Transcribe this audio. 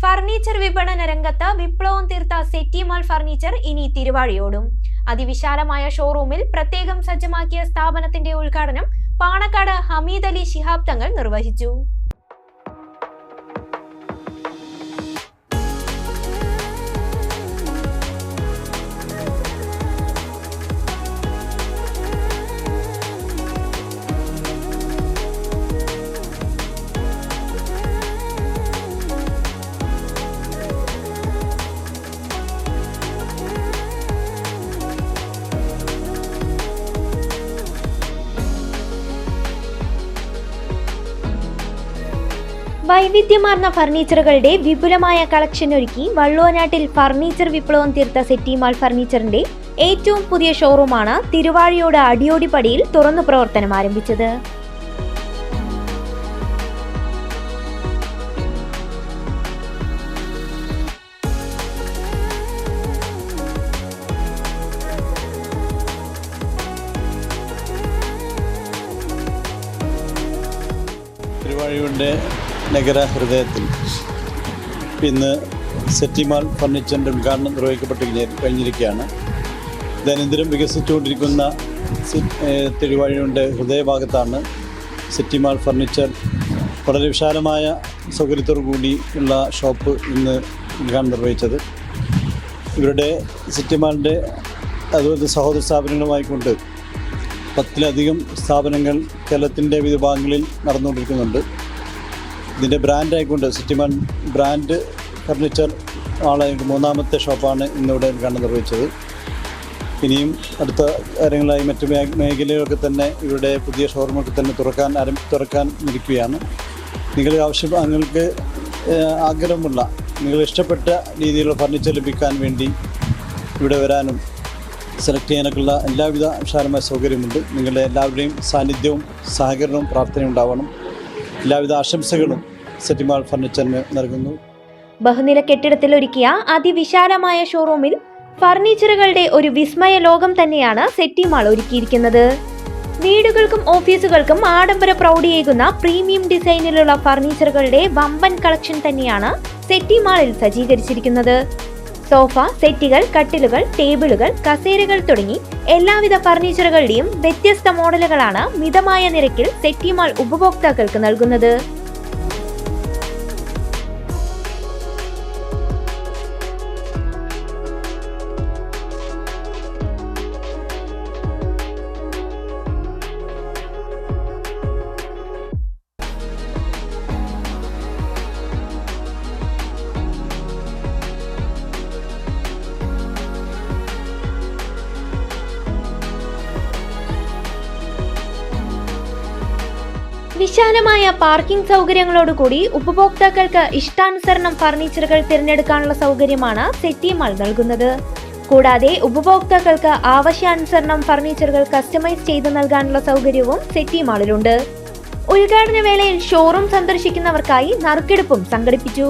Furniture വിപണന രംഗത്ത് വിപ്ലവം തീർത്ത സെറ്റി മാൾ ഫർണിച്ചർ ഇനി തിരുവാഴിയോടും. അതിവിശാലമായ ഷോറൂമിൽ പ്രത്യേകം സജ്ജമാക്കിയ സ്ഥാപനത്തിന്റെ ഉദ്ഘാടനം പാണക്കാട് ഹമീദ് അലി ശിഹാബ് തങ്ങൾ നിർവഹിച്ചു. വൈവിധ്യമാർന്ന ഫർണിച്ചറുകളുടെ വിപുലമായ കളക്ഷൻ ഒരുക്കി വള്ളുവനാട്ടിൽ ഫർണിച്ചർ വിപ്ലവം തീർത്ത സെറ്റി മാൾ ഫർണിച്ചറിന്റെ ഏറ്റവും പുതിയ ഷോറൂമാണ് തിരുവാഴിയോട് അടിയോടിപ്പടിയിൽ തുറന്നു പ്രവർത്തനം ആരംഭിച്ചത്. തിരുവാഴിയുടെ നഗര ഹൃദയത്തിൽ ഇന്ന് സെറ്റി മാൾ ഫർണിച്ചറിൻ്റെ ഉദ്ഘാടനം നിർവഹിക്കപ്പെട്ട് കഴിഞ്ഞിരിക്കുകയാണ്. ദൈനംദിനം വികസിച്ചുകൊണ്ടിരിക്കുന്ന തിരുവാഴിയുടെ ഹൃദയഭാഗത്താണ് സെറ്റി മാൾ ഫർണിച്ചർ വളരെ വിശാലമായ സൗകര്യത്തോടു കൂടി ഉള്ള ഷോപ്പ് ഇന്ന് ഉദ്ഘാടനം നിർവഹിച്ചത്. ഇവരുടെ സെറ്റി മാളിൻ്റെ അതുപോലെ സഹോദര സ്ഥാപനങ്ങളുമായിക്കൊണ്ട് 10-ലധികം സ്ഥാപനങ്ങൾ കേരളത്തിൻ്റെ വിവിധ ഭാഗങ്ങളിൽ നടന്നുകൊണ്ടിരിക്കുന്നുണ്ട്. ഇതിൻ്റെ ബ്രാൻഡായിക്കൊണ്ട് സെറ്റി മാൾ ബ്രാൻഡ് ഫർണിച്ചർ ആളായിട്ട് 3ാമത്തെ ഷോപ്പാണ് ഇന്നിവിടെ ഉദ്ഘാടനം നിർവഹിച്ചത്. ഇനിയും അടുത്ത കാര്യങ്ങളായി മറ്റു മേഖലകളൊക്കെ തന്നെ ഇവരുടെ പുതിയ ഷോറൂമൊക്കെ തന്നെ തുറക്കാൻ ഇരിക്കുകയാണ്. നിങ്ങൾക്ക് ആഗ്രഹമുള്ള നിങ്ങൾ ഇഷ്ടപ്പെട്ട രീതിയിലുള്ള ഫർണിച്ചർ ലഭിക്കാൻ വേണ്ടി ഇവിടെ വരാനും സെലക്ട് ചെയ്യാനൊക്കെയുള്ള എല്ലാവിധ വിശാലമായ സൗകര്യമുണ്ട്. നിങ്ങളുടെ എല്ലാവരുടെയും സാന്നിധ്യവും സഹകരണവും പ്രാർത്ഥനയും ഉണ്ടാവണം. എല്ലാവിധ ആശംസകളും സെറ്റി മാൾ ഫർണിച്ചറിന് നൽകുന്നു. ബഹുനില കെട്ടിടത്തിൽ ഒരുക്കിയ അതിവിശാലമായ ഷോറൂമിൽ ഫർണിച്ചറുകളുടെ ഒരു വിസ്മയ ലോകം തന്നെയാണ് സെറ്റി മാൾ ഒരുക്കിയിരിക്കുന്നത്. വീടുകൾക്കും ഓഫീസുകൾക്കും ആഡംബര പ്രൗഢിയേകുന്ന പ്രീമിയം ഡിസൈനിലുള്ള ഫർണിച്ചറുകളുടെ വമ്പൻ കളക്ഷൻ തന്നെയാണ് സെറ്റി മാളിൽ സജ്ജീകരിച്ചിരിക്കുന്നത്. സോഫ സെറ്റുകൾ, കട്ടിലുകൾ, ടേബിളുകൾ, കസേരകൾ തുടങ്ങി എല്ലാവിധ ഫർണിച്ചറുകളുടെയും വ്യത്യസ്ത മോഡലുകളാണ് മിതമായ നിരക്കിൽ സെറ്റി മാൾ ഉപഭോക്താക്കൾക്ക് നൽകുന്നത്. വിശാലമായ പാർക്കിംഗ് സൗകര്യങ്ങളോടുകൂടി ഉപഭോക്താക്കൾക്ക് ഇഷ്ടാനുസരണം ഫർണിച്ചറുകൾ തിരഞ്ഞെടുക്കാനുള്ള സൗകര്യമാണ് സെറ്റി മാൾ നൽകുന്നത്. കൂടാതെ ഉപഭോക്താക്കൾക്ക് ആവശ്യാനുസരണം ഫർണിച്ചറുകൾ കസ്റ്റമൈസ് ചെയ്ത് നൽകാനുള്ള സൗകര്യവും സെറ്റി മാളിലുണ്ട്. ഉദ്ഘാടന വേളയിൽ ഷോറൂം സന്ദർശിക്കുന്നവർക്കായി നറുക്കെടുപ്പും സംഘടിപ്പിച്ചു.